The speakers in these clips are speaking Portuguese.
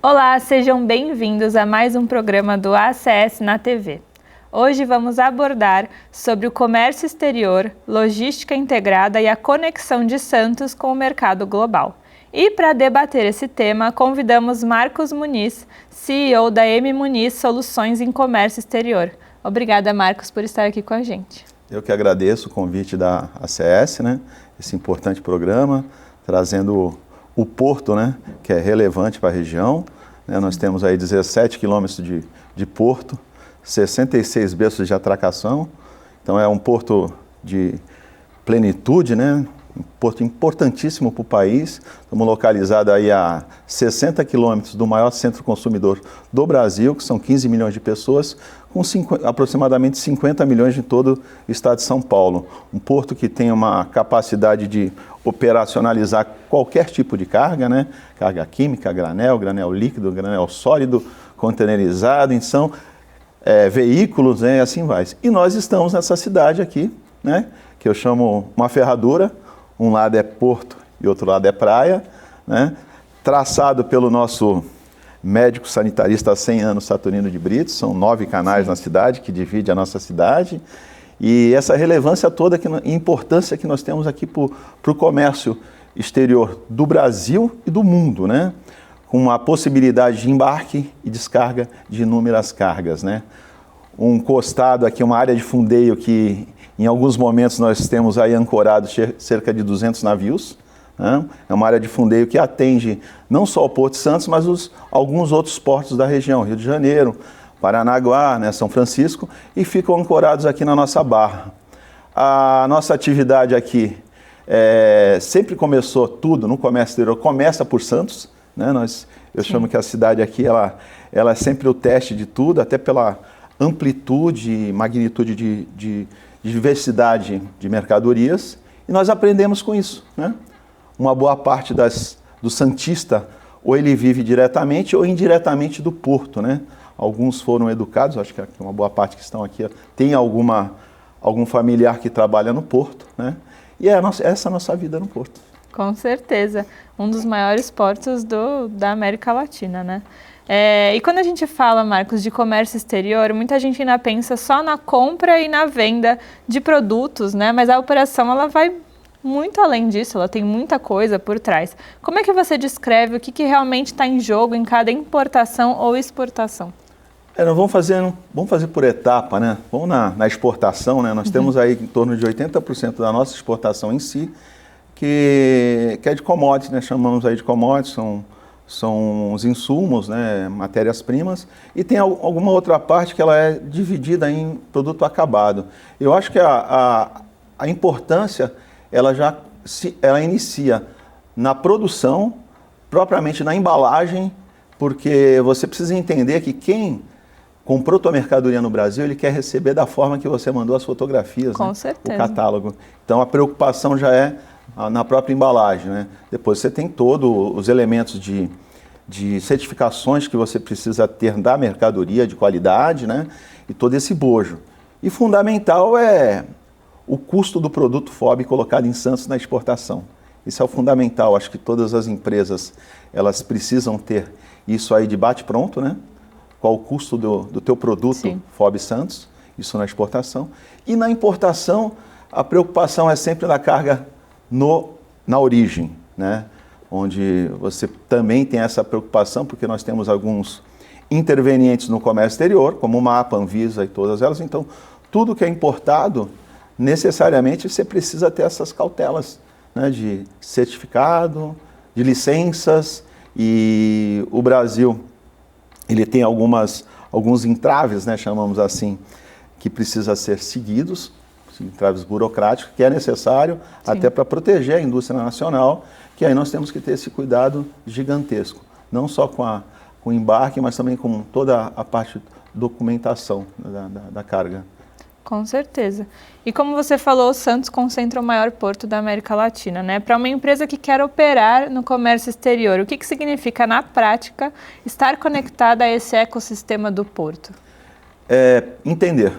Olá, sejam bem-vindos a mais um programa do ACS na TV. Hoje vamos abordar sobre o comércio exterior, logística integrada e a conexão de Santos com o mercado global. E para debater esse tema, convidamos Marcos Muniz, CEO da M Muniz Soluções em Comércio Exterior. Obrigada, Marcos, por estar aqui com a gente. Eu que agradeço o convite da ACS, esse importante programa, trazendo o porto, que é relevante para a região. Nós temos aí 17 quilômetros de porto, 66 berços de atracação, então é um porto de plenitude, um porto importantíssimo para o país. Estamos localizados aí a 60 quilômetros do maior centro consumidor do Brasil, que são 15 milhões de pessoas, com aproximadamente 50 milhões em todo o estado de São Paulo. Um porto que tem uma capacidade de operacionalizar qualquer tipo de carga, carga química, granel líquido, granel sólido, containerizado, então veículos, e assim vai. E nós estamos nessa cidade aqui, que eu chamo uma ferradura. Um lado é porto e outro lado é praia, traçado pelo nosso médico sanitarista há 100 anos, Saturnino de Brito. São 9 canais na cidade que divide a nossa cidade. E essa relevância toda e importância que nós temos aqui para o comércio exterior do Brasil e do mundo, com a possibilidade de embarque e descarga de inúmeras cargas. Um costado aqui, uma área de fundeio que em alguns momentos nós temos aí ancorado cerca de 200 navios. É uma área de fundeio que atende não só o Porto de Santos, mas alguns outros portos da região, Rio de Janeiro, Paranaguá, São Francisco, e ficam ancorados aqui na nossa barra. A nossa atividade aqui sempre começou tudo no comércio exterior, começa por Santos. Eu chamo que a cidade aqui ela é sempre o teste de tudo, até pela amplitude e magnitude de diversidade de mercadorias, e nós aprendemos com isso. Uma boa parte do santista, ou ele vive diretamente ou indiretamente do porto. Alguns foram educados, acho que uma boa parte que estão aqui tem algum familiar que trabalha no porto, e essa é a nossa vida no porto. Com certeza, um dos maiores portos da América Latina, E quando a gente fala, Marcos, de comércio exterior, muita gente ainda pensa só na compra e na venda de produtos, mas a operação ela vai muito além disso, ela tem muita coisa por trás. Como é que você descreve o que realmente está em jogo em cada importação ou exportação? Nós vamos fazer por etapa, Vamos na exportação, Nós temos aí em torno de 80% da nossa exportação em si, que é de commodities, chamamos aí de commodities, são os insumos, matérias-primas, e tem alguma outra parte que ela é dividida em produto acabado. Eu acho que a importância, ela inicia na produção, propriamente na embalagem, porque você precisa entender que quem comprou tua mercadoria no Brasil, ele quer receber da forma que você mandou as fotografias, Com certeza. O catálogo. Então a preocupação já é na própria embalagem. Depois você tem todos os elementos de certificações que você precisa ter da mercadoria de qualidade, e todo esse bojo. E fundamental é o custo do produto FOB colocado em Santos na exportação. Isso é o fundamental. Acho que todas as empresas elas precisam ter isso aí de bate-pronto, Qual o custo do teu produto Sim. FOB Santos, isso na exportação. E na importação, a preocupação é sempre na carga na origem, onde você também tem essa preocupação, porque nós temos alguns intervenientes no comércio exterior, como o MAPA, Anvisa e todas elas. Então, tudo que é importado, necessariamente você precisa ter essas cautelas de certificado, de licenças, e o Brasil ele tem alguns entraves, chamamos assim, que precisa ser seguidos, entraves burocráticos, que é necessário Sim. até para proteger a indústria nacional, que aí nós temos que ter esse cuidado gigantesco, não só com o embarque, mas também com toda a parte de documentação da carga. Com certeza. E como você falou, o Santos concentra o maior porto da América Latina, Para uma empresa que quer operar no comércio exterior, o que significa, na prática, estar conectada a esse ecossistema do porto? Entender,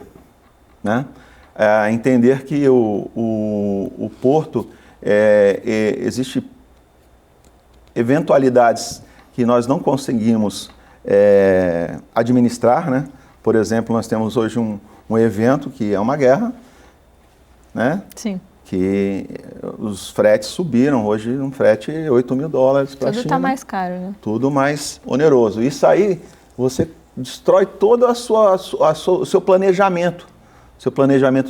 entender que o porto, existe eventualidades que nós não conseguimos administrar, né? Por exemplo, nós temos hoje um evento que é uma guerra, né? Sim. Que os fretes subiram, hoje um frete $8 mil para a China. Tudo está mais caro, né? Tudo mais oneroso. Isso aí, você destrói todo o seu planejamento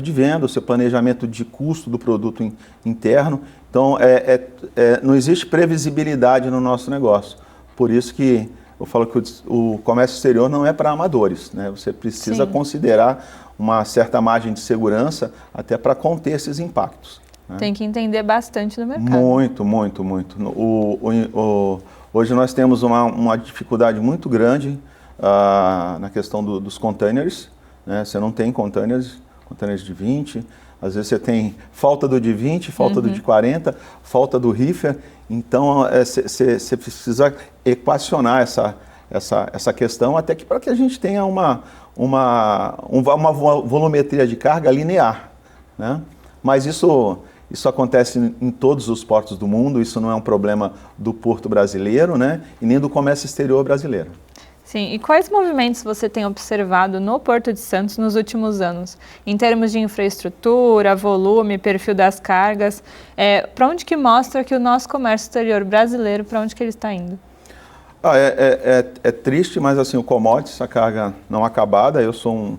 de venda, o seu planejamento de custo do produto interno. Então, não existe previsibilidade no nosso negócio. Por isso que eu falo que o comércio exterior não é para amadores, né? Você precisa considerar uma certa margem de segurança até para conter esses impactos, né? Tem que entender bastante do mercado. Muito, muito, muito. Hoje nós temos uma dificuldade muito grande na questão dos containers, né? Você não tem containers de 20, às vezes você tem falta do de 20, falta do de 40, falta do reefer. Então, você precisa equacionar essa questão até que para que a gente tenha uma volumetria de carga linear, né? Mas isso acontece em todos os portos do mundo, isso não é um problema do porto brasileiro, né? E nem do comércio exterior brasileiro. Sim, e quais movimentos você tem observado no Porto de Santos nos últimos anos? Em termos de infraestrutura, volume, perfil das cargas, para onde que mostra que o nosso comércio exterior brasileiro, para onde que ele está indo? É triste, mas assim, o commodities, a carga não acabada, eu sou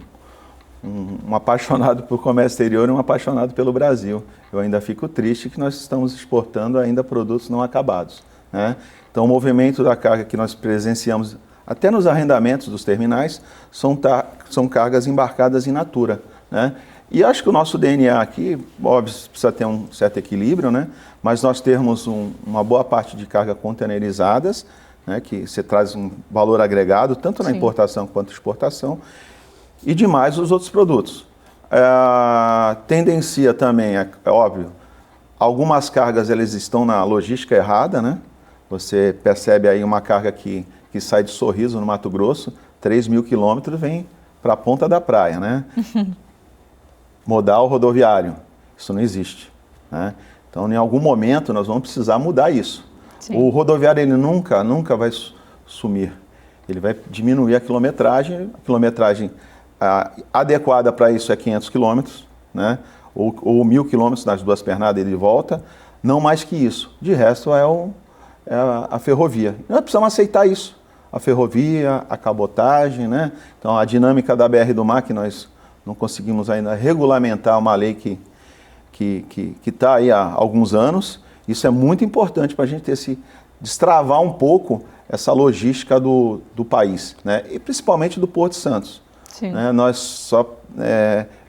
um apaixonado por comércio exterior e um apaixonado pelo Brasil. Eu ainda fico triste que nós estamos exportando ainda produtos não acabados, né? Então, o movimento da carga que nós presenciamos até nos arrendamentos dos terminais, são cargas embarcadas in natura, né? E acho que o nosso DNA aqui, óbvio, precisa ter um certo equilíbrio, né? Mas nós temos uma boa parte de carga containerizadas, né? Que você traz um valor agregado, tanto na importação quanto exportação, e demais os outros produtos. Tendencia também, é óbvio, algumas cargas elas estão na logística errada, né? Você percebe aí uma carga que sai de Sorriso, no Mato Grosso, 3.000 quilômetros, vem para a ponta da praia, né? Modal rodoviário, isso não existe, né? Então, em algum momento, nós vamos precisar mudar isso. Sim. O rodoviário, ele nunca vai sumir. Ele vai diminuir a quilometragem adequada para isso é 500 quilômetros, né? Ou 1.000 quilômetros nas duas pernadas e de volta, não mais que isso. De resto, é a ferrovia. Nós precisamos aceitar isso. A ferrovia, a cabotagem, né? Então, a dinâmica da BR do Mar, que nós não conseguimos ainda regulamentar uma lei que está aí há alguns anos. Isso é muito importante para a gente destravar um pouco essa logística do país, né? E principalmente do Porto de Santos. Sim. Né? Nós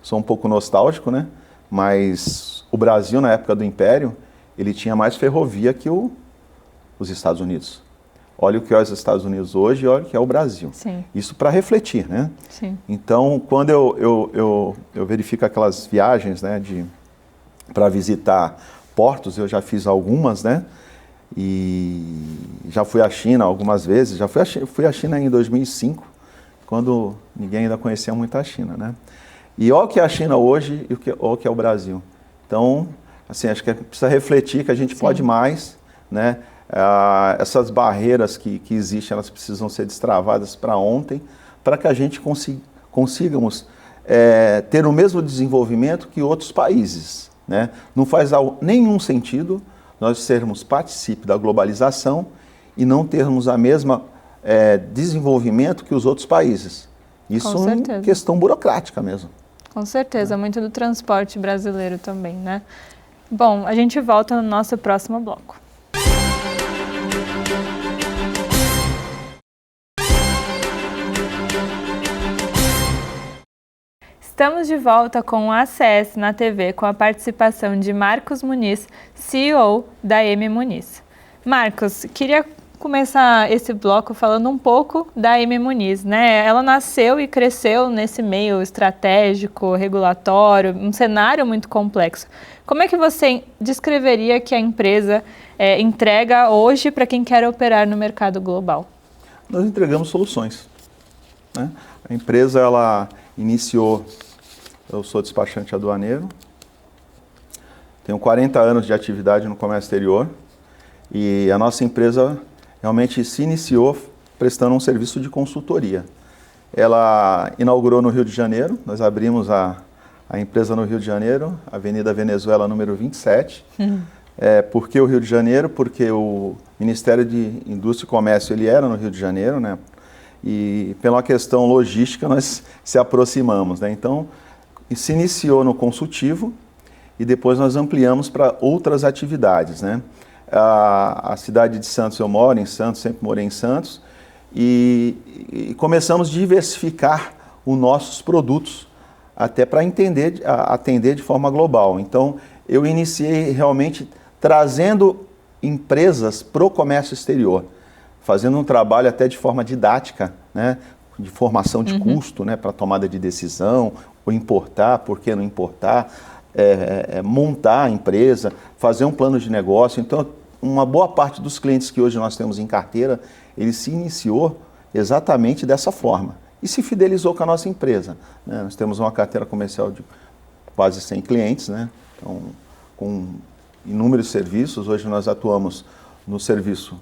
sou um pouco nostálgico, né? Mas o Brasil, na época do Império, ele tinha mais ferrovia que os Estados Unidos. Olha o que é os Estados Unidos hoje e olha o que é o Brasil. Sim. Isso para refletir, né? Sim. Então, quando eu verifico aquelas viagens, né, para visitar portos, eu já fiz algumas, né? E já fui à China algumas vezes. Fui à China em 2005, quando ninguém ainda conhecia muito a China, né? E olha o que é a China hoje e olha o que é o Brasil. Então, assim, acho que precisa refletir que a gente pode mais, né? Essas barreiras que existem, elas precisam ser destravadas para ontem, para que a gente consigamos ter o mesmo desenvolvimento que outros países, né? Não faz nenhum sentido nós sermos partícipe da globalização e não termos a mesma desenvolvimento que os outros países. Isso é uma questão burocrática mesmo. Com certeza, muito do transporte brasileiro também, né? Bom, a gente volta no nosso próximo bloco. Estamos de volta com o ACS na TV, com a participação de Marcos Muniz, CEO da M Muniz. Marcos, queria começar esse bloco falando um pouco da M Muniz, né? Ela nasceu e cresceu nesse meio estratégico, regulatório, um cenário muito complexo. Como é que você descreveria que a empresa entrega hoje para quem quer operar no mercado global? Nós entregamos soluções, né? A empresa, ela iniciou, eu sou despachante aduaneiro, tenho 40 anos de atividade no comércio exterior e a nossa empresa, realmente se iniciou prestando um serviço de consultoria. Ela inaugurou no Rio de Janeiro, nós abrimos a empresa no Rio de Janeiro, Avenida Venezuela, número 27. Por que o Rio de Janeiro? Porque o Ministério de Indústria e Comércio ele era no Rio de Janeiro, né? E pela questão logística nós se aproximamos, né? Então, se iniciou no consultivo e depois nós ampliamos para outras atividades, né? A cidade de Santos, eu moro em Santos, sempre morei em Santos, e começamos a diversificar os nossos produtos, até para atender de forma global. Então, eu iniciei realmente trazendo empresas para o comércio exterior, fazendo um trabalho até de forma didática, né? De formação de custo, né? Para tomada de decisão, ou importar, por que não importar, montar a empresa, fazer um plano de negócio. Então, uma boa parte dos clientes que hoje nós temos em carteira, ele se iniciou exatamente dessa forma e se fidelizou com a nossa empresa, né? Nós temos uma carteira comercial de quase 100 clientes, né? Então, com inúmeros serviços. Hoje nós atuamos no serviço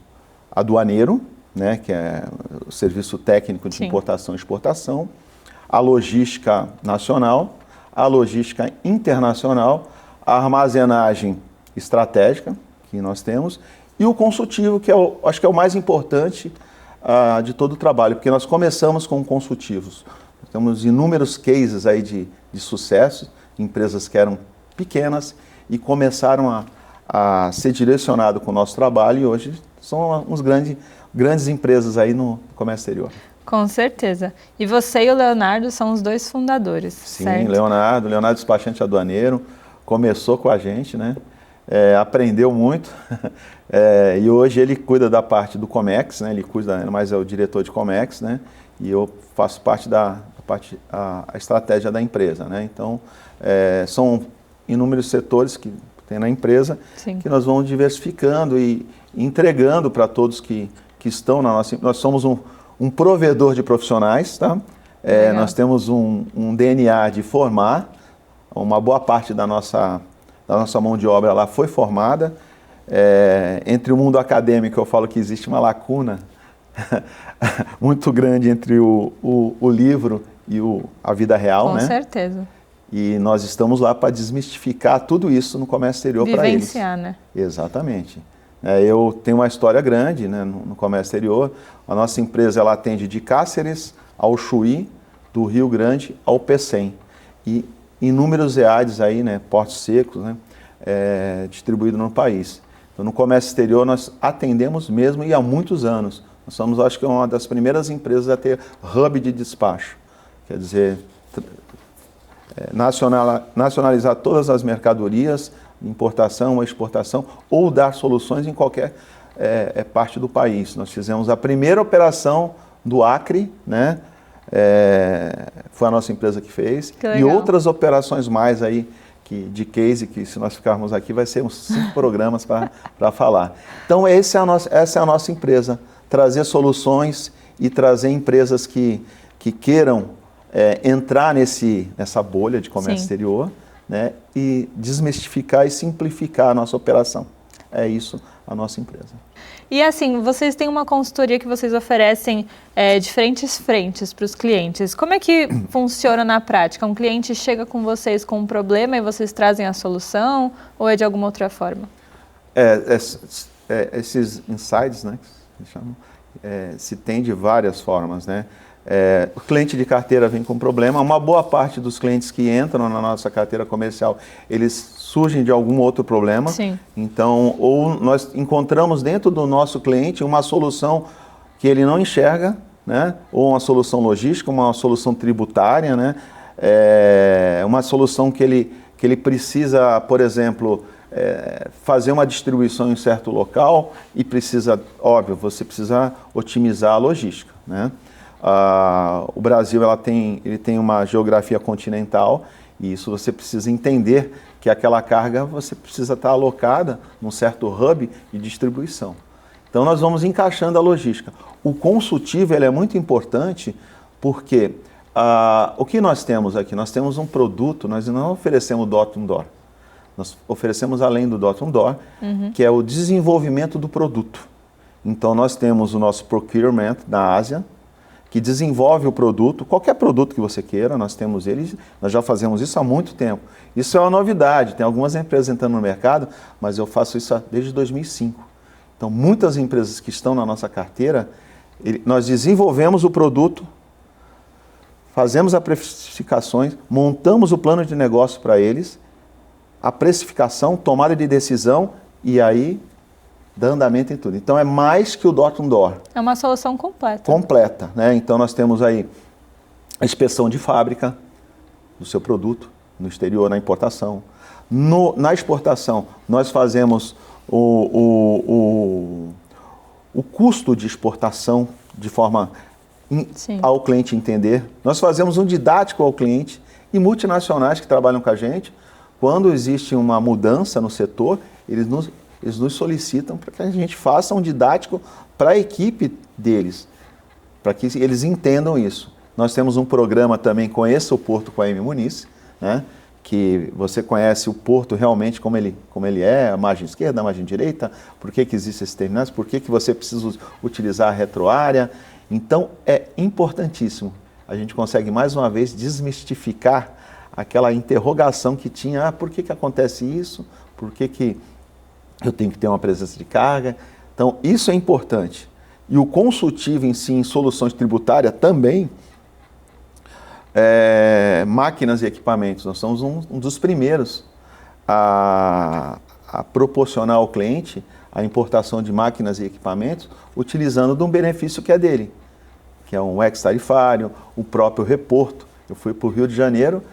aduaneiro, né? Que é o serviço técnico de importação e exportação, a logística nacional, a logística internacional, a armazenagem estratégica que nós temos e o consultivo, que acho que é o mais importante de todo o trabalho, porque nós começamos com consultivos. Temos inúmeros cases aí de sucesso, empresas que eram pequenas e começaram a ser direcionadas com o nosso trabalho e hoje são uns grandes empresas aí no comércio exterior. Com certeza. E você e o Leonardo são os dois fundadores, Sim, certo? Leonardo despachante aduaneiro, começou com a gente, né? Aprendeu muito e hoje ele cuida da parte do Comex, né? Ele cuida, mas é o diretor de Comex, né? E eu faço parte a estratégia da empresa, né? Então, são inúmeros setores que tem na empresa. Sim. Que nós vamos diversificando e entregando para todos que estão na nossa... Nós somos um provedor de profissionais, tá? Nós temos um DNA de formar, uma boa parte da nossa mão de obra lá foi formada. Entre o mundo acadêmico, eu falo que existe uma lacuna muito grande entre o livro e a vida real, né? Com certeza. E nós estamos lá para desmistificar tudo isso no comércio exterior para eles. Vivenciar, né? Exatamente. Eu tenho uma história grande, né, no comércio exterior. A nossa empresa ela atende de Cáceres ao Chuí, do Rio Grande ao Pecém. E inúmeros EADs aí, né, portos secos, né, distribuídos no país. Então, no comércio exterior nós atendemos mesmo e há muitos anos. Nós somos, acho que, uma das primeiras empresas a ter hub de despacho. Quer dizer, nacionalizar todas as mercadorias, importação, exportação, ou dar soluções em qualquer parte do país. Nós fizemos a primeira operação do Acre, né? Foi a nossa empresa que fez. Que e outras operações mais aí de case, que se nós ficarmos aqui vai ser uns 5 programas para falar. Então essa é a nossa empresa, trazer soluções e trazer empresas que queiram entrar nessa bolha de comércio exterior, né, e desmistificar e simplificar a nossa operação. É isso a nossa empresa. E assim, vocês têm uma consultoria que vocês oferecem diferentes frentes para os clientes. Como é que funciona na prática? Um cliente chega com vocês com um problema e vocês trazem a solução ou é de alguma outra forma? Esses insights, né, que se chamam, se tem de várias formas, né? O cliente de carteira vem com problema. Uma boa parte dos clientes que entram na nossa carteira comercial, eles surgem de algum outro problema. Sim. Então, ou nós encontramos dentro do nosso cliente uma solução que ele não enxerga, né? Ou uma solução logística, uma solução tributária, né? Uma solução que ele precisa, por exemplo, fazer uma distribuição em certo local e precisa, óbvio, você precisa otimizar a logística, né? O Brasil ele tem uma geografia continental e isso você precisa entender que aquela carga você precisa estar alocada num certo hub de distribuição. Então nós vamos encaixando a logística. O consultivo ele é muito importante porque o que nós temos aqui? Nós temos um produto, nós não oferecemos door-to-door. Nós oferecemos além do door-to-door, que é o desenvolvimento do produto. Então nós temos o nosso procurement na Ásia, que desenvolve o produto, qualquer produto que você queira, nós temos ele, nós já fazemos isso há muito tempo. Isso é uma novidade, tem algumas empresas entrando no mercado, mas eu faço isso desde 2005. Então muitas empresas que estão na nossa carteira, nós desenvolvemos o produto, fazemos as precificações, montamos o plano de negócio para eles, a precificação, tomada de decisão e aí dá andamento em tudo. Então é mais que o door-to-door. É uma solução completa. Completa, né? Então nós temos aí a inspeção de fábrica do seu produto, no exterior, na importação. Na exportação, nós fazemos o custo de exportação de forma ao cliente entender. Nós fazemos um didático ao cliente e multinacionais que trabalham com a gente, quando existe uma mudança no setor, eles nos solicitam para que a gente faça um didático para a equipe deles, para que eles entendam isso. Nós temos um programa também, Conheça o Porto com a M. Muniz, né? Que você conhece o porto realmente como ele é, a margem esquerda, a margem direita, por que existem esses terminais, por que você precisa utilizar a retroárea. Então é importantíssimo. A gente consegue mais uma vez desmistificar aquela interrogação que tinha, por que acontece isso, por que eu tenho que ter uma presença de carga. Então, isso é importante. E o consultivo em si, em soluções tributárias, também, máquinas e equipamentos. Nós somos um dos primeiros a proporcionar ao cliente a importação de máquinas e equipamentos, utilizando de um benefício que é dele, que é um ex-tarifário, o próprio reporto. Eu fui para o Rio de Janeiro,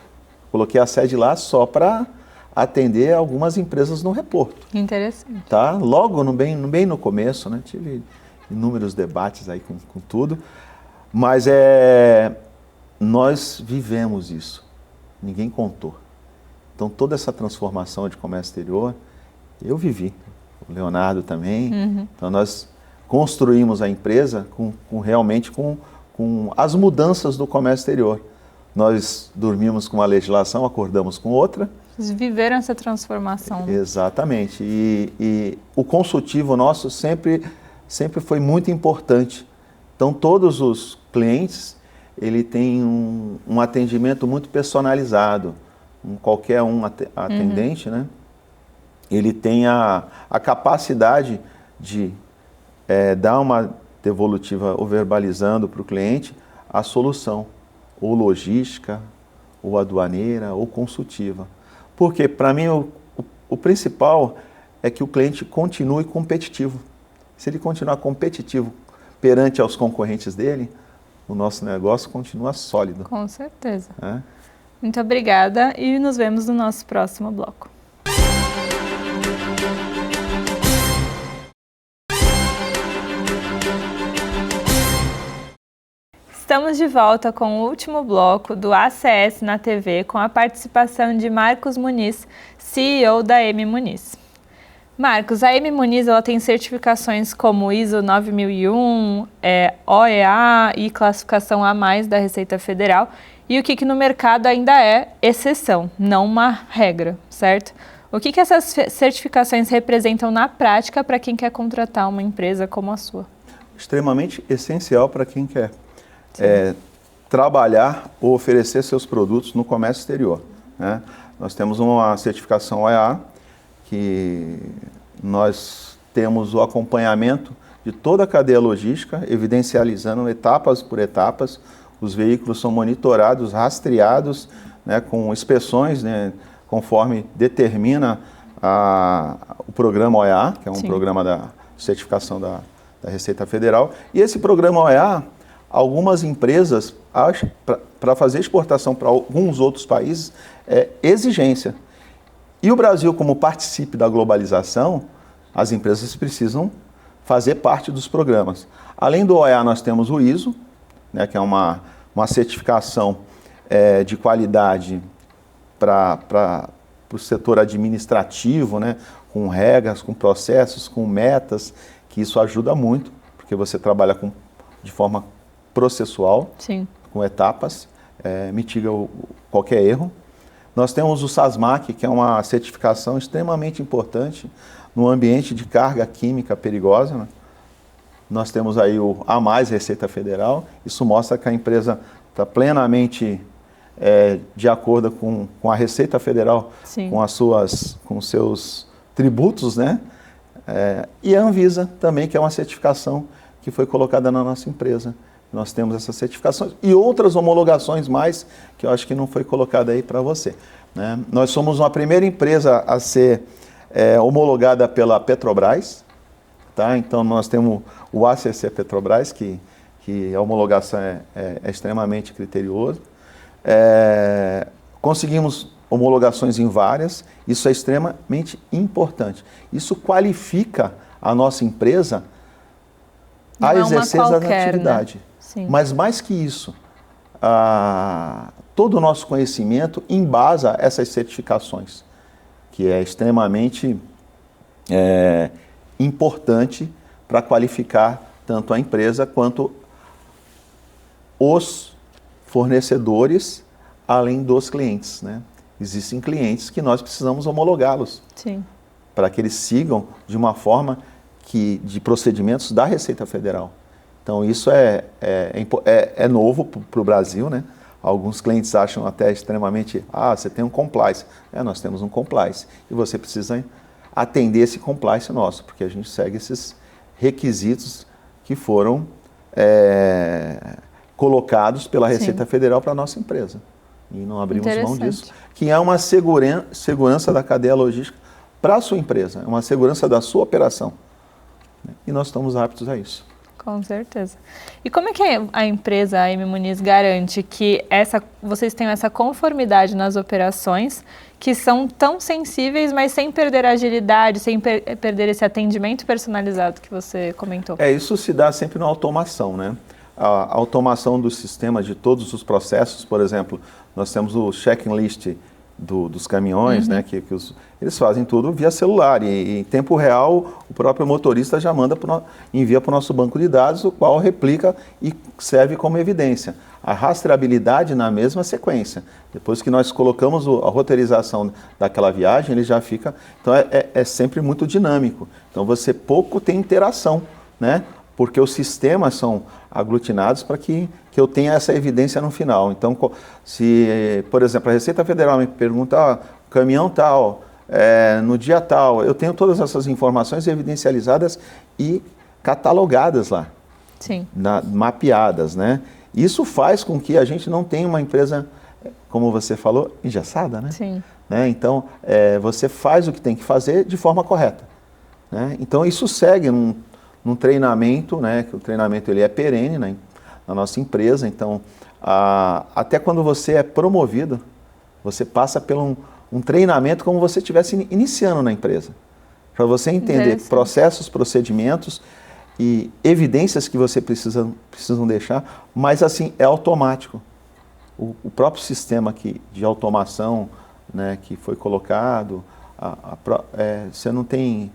coloquei a sede lá só para atender algumas empresas no reporto. Interessante. Tá? Logo, bem no começo, né? Tive inúmeros debates aí com tudo, mas nós vivemos isso, ninguém contou. Então toda essa transformação de comércio exterior, eu vivi, o Leonardo também. Então nós construímos a empresa realmente com as mudanças do comércio exterior. Nós dormimos com uma legislação, acordamos com outra. Vocês viveram essa transformação. Né? Exatamente. E o consultivo nosso sempre foi muito importante. Então, todos os clientes, ele tem um atendimento muito personalizado. Qualquer atendente, né? Ele tem a capacidade de dar uma devolutiva ou verbalizando para o cliente a solução, ou logística, ou aduaneira, ou consultiva. Porque, para mim, o principal é que o cliente continue competitivo. Se ele continuar competitivo perante aos concorrentes dele, o nosso negócio continua sólido. Com certeza. Muito obrigada e nos vemos no nosso próximo bloco. Estamos de volta com o último bloco do ACS na TV, com a participação de Marcos Muniz, CEO da M. Muniz. Marcos, a M. Muniz ela tem certificações como ISO 9001, OEA e classificação A+, da Receita Federal, e o que no mercado ainda é exceção, não uma regra, certo? O que essas certificações representam na prática para quem quer contratar uma empresa como a sua? Extremamente essencial para quem quer trabalhar ou oferecer seus produtos no comércio exterior, né? Nós temos uma certificação OEA, que nós temos o acompanhamento de toda a cadeia logística, evidencializando etapas por etapas. Os veículos são monitorados, rastreados, né, com inspeções, né, conforme determina o programa OEA, que é um programa da certificação da Receita Federal. E esse programa OEA, algumas empresas, para fazer exportação para alguns outros países, é exigência. E o Brasil, como participe da globalização, as empresas precisam fazer parte dos programas. Além do OEA, nós temos o ISO, né, que é uma certificação de qualidade para o setor administrativo, né, com regras, com processos, com metas, que isso ajuda muito, porque você trabalha de forma processual, com etapas, mitiga qualquer erro. Nós temos o SASMAC, que é uma certificação extremamente importante no ambiente de carga química perigosa, né? nós temos aí o A Mais Receita Federal. Isso mostra que a empresa está plenamente de acordo com a Receita Federal, Sim. com os seus tributos, né? E a Anvisa também, que é uma certificação que foi colocada na nossa empresa. Nós temos essas certificações e outras homologações mais, que eu acho que não foi colocada aí para você, né? Nós somos uma primeira empresa a ser homologada pela Petrobras, tá? Então nós temos o ACC Petrobras, que a homologação é extremamente criteriosa. Conseguimos homologações em várias, isso é extremamente importante. Isso qualifica a nossa empresa a exercer essa atividade. Né? Sim. Mas mais que isso, todo o nosso conhecimento embasa essas certificações, que é extremamente importante para qualificar tanto a empresa quanto os fornecedores, além dos clientes, né? Existem clientes que nós precisamos homologá-los para que eles sigam de uma forma de procedimentos da Receita Federal. Então isso é novo para o Brasil, né? Alguns clientes acham até extremamente, você tem um compliance. Nós temos um compliance e você precisa atender esse compliance nosso, porque a gente segue esses requisitos que foram colocados pela Receita Federal para a nossa empresa. E não abrimos mão disso, que é uma segurança da cadeia logística para a sua empresa, é uma segurança da sua operação. E nós estamos aptos a isso. Com certeza. E como é que a empresa, a M. Muniz, garante que vocês tenham essa conformidade nas operações, que são tão sensíveis, mas sem perder a agilidade, sem perder esse atendimento personalizado que você comentou? Isso se dá sempre na automação, né? A automação do sistema de todos os processos, por exemplo, nós temos o checklist dos caminhões, né, que eles fazem tudo via celular e em tempo real o próprio motorista já envia para o nosso banco de dados, o qual replica e serve como evidência. A rastreabilidade na mesma sequência. Depois que nós colocamos a roteirização daquela viagem, ele já fica... Então é sempre muito dinâmico. Então você pouco tem interação, né? Porque os sistemas são aglutinados para que eu tenha essa evidência no final. Então, se, por exemplo, a Receita Federal me pergunta, o caminhão tal, no dia tal, eu tenho todas essas informações evidencializadas e catalogadas lá, mapeadas, né? Isso faz com que a gente não tenha uma empresa, como você falou, engessada, né? Sim. Né? Então, você faz o que tem que fazer de forma correta, né? Então, isso segue num treinamento, né, que o treinamento ele é perene na nossa empresa. Então, até quando você é promovido, você passa por um treinamento como se você estivesse iniciando na empresa, para você entender processos, procedimentos e evidências que você precisam deixar, mas assim, é automático. O próprio sistema de automação, né, que foi colocado, você não tem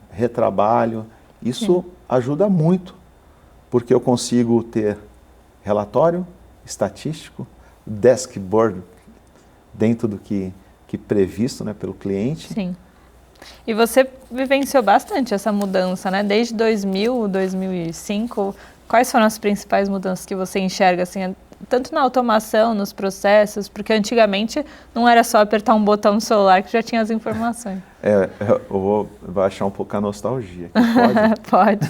retrabalho. Isso ajuda muito, porque eu consigo ter relatório estatístico, dashboard, dentro do que previsto, né, pelo cliente. Sim. E você vivenciou bastante essa mudança, né? Desde 2000, 2005, quais foram as principais mudanças que você enxerga, assim, tanto na automação, nos processos, porque antigamente não era só apertar um botão no celular que já tinha as informações. Eu vou baixar um pouco a nostalgia. Pode? Pode.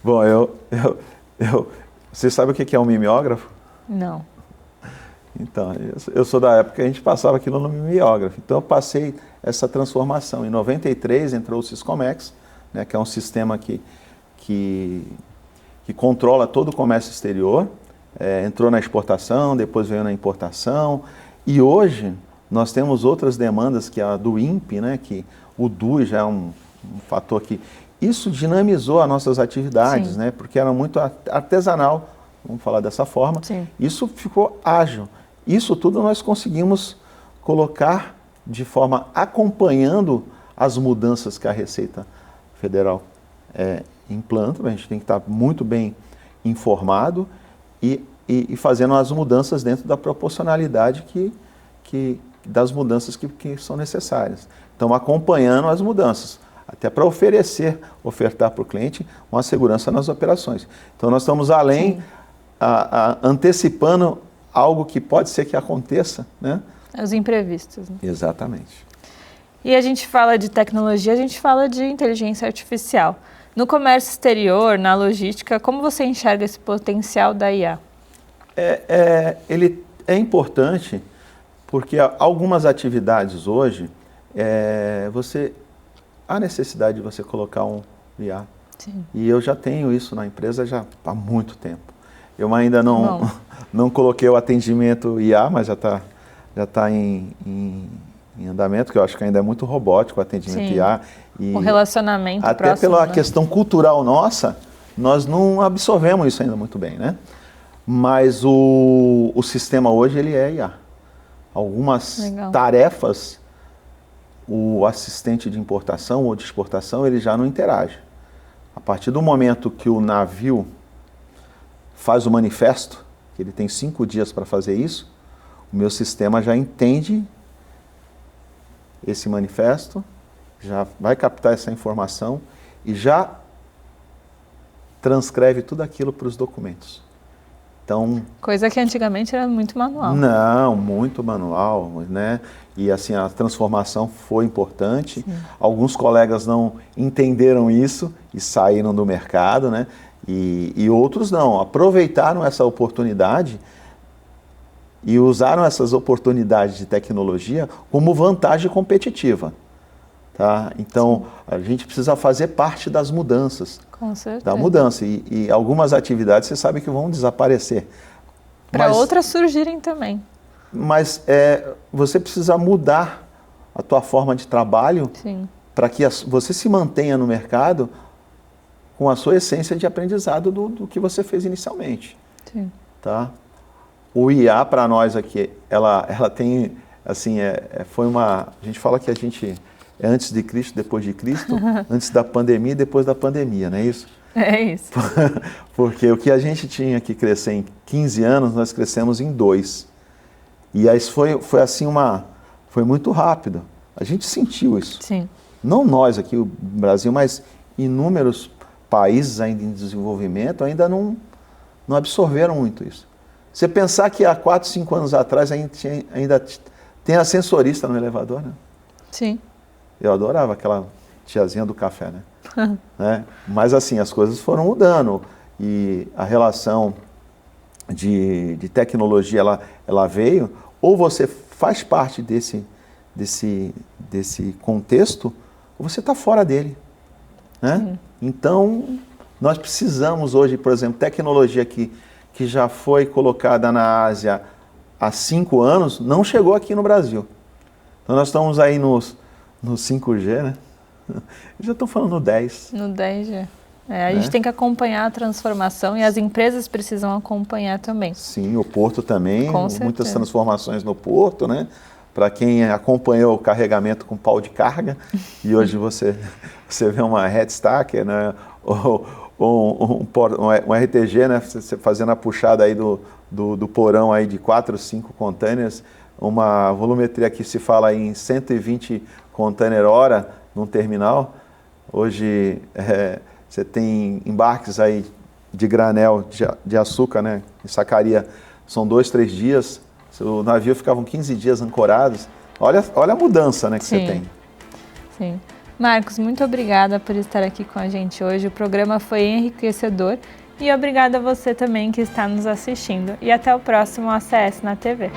Bom, você sabe o que é um mimeógrafo? Não. Então, eu sou da época que a gente passava aquilo no mimeógrafo. Então, eu passei essa transformação. Em 93 entrou o Syscomex, né, que é um sistema que controla todo o comércio exterior. Entrou na exportação, depois veio na importação. E hoje nós temos outras demandas, que é a do INPE, né, que o DUI já é um fator que... Isso dinamizou as nossas atividades, né, porque era muito artesanal, vamos falar dessa forma. Sim. Isso ficou ágil. Isso tudo nós conseguimos colocar de forma acompanhando as mudanças que a Receita Federal implanta. A gente tem que estar muito bem informado e fazendo as mudanças dentro da proporcionalidade das mudanças que são necessárias. Então, acompanhando as mudanças. até para ofertar para o cliente uma segurança nas operações. Então nós estamos além, antecipando algo que pode ser que aconteça, né? Os imprevistos. Né? Exatamente. E a gente fala de tecnologia, a gente fala de inteligência artificial. No comércio exterior, na logística, como você enxerga esse potencial da IA? Ele é importante porque algumas atividades hoje, há necessidade de você colocar um IA. Sim. E eu já tenho isso na empresa já há muito tempo. Eu ainda não coloquei o atendimento IA, mas já está em andamento, que eu acho que ainda é muito robótico o atendimento Sim. IA. E o relacionamento até próximo, pela né? questão cultural nossa, nós não absorvemos isso ainda muito bem, né? Mas o sistema hoje, ele é IA. Algumas tarefas, o assistente de importação ou de exportação, ele já não interage. A partir do momento que o navio faz o manifesto, que ele tem 5 dias para fazer isso, o meu sistema já entende esse manifesto, já vai captar essa informação e já transcreve tudo aquilo para os documentos. Então, coisa que antigamente era muito manual. Não, muito manual, né? E assim, a transformação foi importante. Sim. Alguns colegas não entenderam isso e saíram do mercado, né? E outros não, aproveitaram essa oportunidade e usaram essas oportunidades de tecnologia como vantagem competitiva. Tá? Então, a gente precisa fazer parte das mudanças. Com certeza. Da mudança. E algumas atividades, você sabe que vão desaparecer. Para outras surgirem também. Mas você precisa mudar a tua forma de trabalho para que você se mantenha no mercado com a sua essência de aprendizado do que você fez inicialmente. Sim. Tá? O IA, para nós aqui, ela tem, assim, a gente fala que a gente é antes de Cristo, depois de Cristo, antes da pandemia e depois da pandemia, não é isso? É isso. Porque o que a gente tinha que crescer em 15 anos, nós crescemos em 2. E aí foi assim foi muito rápido. A gente sentiu isso. Sim. Não nós aqui, o Brasil, mas inúmeros países ainda em desenvolvimento ainda não absorveram muito isso. Você pensar que há 4, 5 anos atrás ainda tem ascensorista no elevador, né? Sim. Eu adorava aquela tiazinha do café, né? Mas assim, as coisas foram mudando e a relação de tecnologia, ela veio, ou você faz parte desse contexto, ou você está fora dele, né? Então, nós precisamos hoje, por exemplo, tecnologia que já foi colocada na Ásia há 5 anos, não chegou aqui no Brasil. Então, nós estamos aí no 5G, né? Eu já estou falando no 10. No 10G. A gente tem que acompanhar a transformação e as empresas precisam acompanhar também. Sim, o porto também, Com certeza. Muitas transformações no porto, né? Para quem acompanhou o carregamento com pau de carga, e hoje você vê uma headstacker, né? Ou um RTG, né? Você fazendo a puxada aí do porão aí de 4, 5 containers, uma volumetria que se fala em 120 container hora num terminal. Hoje você tem embarques aí de granel de açúcar, né? Em Sacaria são 2, 3 dias. O navio ficavam 15 dias ancorados. Olha a mudança, né, que você tem. Sim. Marcos, muito obrigada por estar aqui com a gente hoje. O programa foi enriquecedor e obrigada a você também que está nos assistindo. E até o próximo ACS na TV.